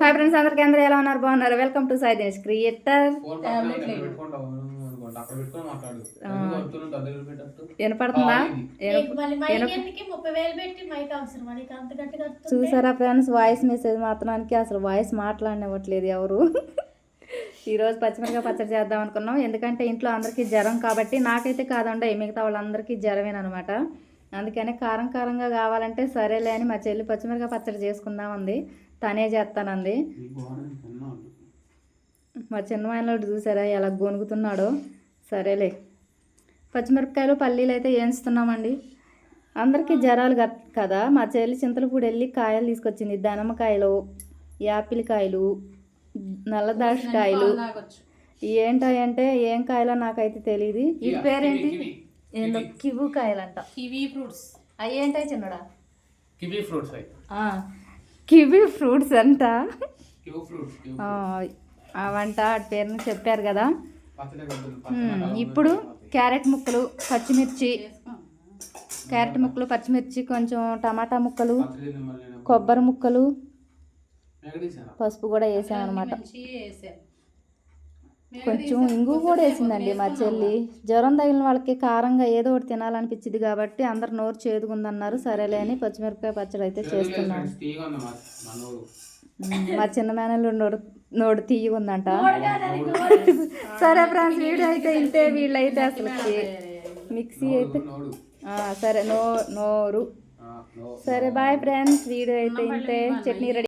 Hi friends, అందరూ ఎలా ఉన్నారు? బాగున్నారు? Welcome to Sai Dinesh creator. వినపడుతుందా? చూసారా ఫ్రెండ్స్, వాయిస్ మెసేజ్ మాత్రానికి అసలు వాయిస్ మాట్లాడనివ్వట్లేదు ఎవరు. ఈరోజు పచ్చిమిరపకాయ పచ్చడి చేద్దాం అనుకున్నాం. ఎందుకంటే ఇంట్లో అందరికీ జ్వరం కాబట్టి, నాకైతే కాదండి, మిగతా వాళ్ళందరికీ జ్వరమేనమాట. అందుకని కారం కారంగా కావాలంటే సరేలే అని మా చెల్లి పచ్చిమిరపకాయ పచ్చడి చేసుకుందాం ఉంది. తనే చేస్తానంది. మా చిన్నవాయనోడు చూసారా ఎలా గొనుగుతున్నాడో. సరేలే, పచ్చిమిరపకాయలు పల్లీలు అయితే వేయించుతున్నామండి. అందరికీ జ్వరాలు కదా. మా చెల్లి చింతలపూడి వెళ్ళి కాయలు తీసుకొచ్చింది. దానిమ్మకాయలు, యాపిల్ కాయలు, నల్ల దాక్షకాయలు. ఏంటంటే ఏం కాయలో నాకైతే తెలియదు. వీటి పేరేంటి? ఏంటో కివు కాయలంట. Kiwi fruits. అవి ఏంటాయి చిన్నడా? Kiwi fruits. కివీ ఫ్రూట్స్ అంట. అవంట పేరుని చెప్పారు కదా. ఇప్పుడు క్యారెట్ ముక్కలు, పచ్చిమిర్చి, కొంచెం టమాటా ముక్కలు, కొబ్బరి ముక్కలు, పసుపు కూడా వేసామన్నమాట. కొంచెం ఇంగు కూడా వేసిందండి మా చెల్లి. జ్వరం తగిలిన వాళ్ళకి కారంగా ఏదో ఒకటి తినాలనిపించింది కాబట్టి అందరు నోరు చేదుకుందన్నారు. సరేలే అని పచ్చిమిరపకాయ పచ్చడి అయితే చేస్తున్నాను. మా చిన్న మేనలు నోడు తీయగుందంట. సరే ఫ్రెండ్స్, వీడియో అయితే ఇంతే. వీళ్ళైతే అసలు మిక్సీ అయితే సరే నోరు. సరే బాయ్ ఫ్రెండ్స్, వీడియో అయితే ఇంతే. చట్నీ రెడీ.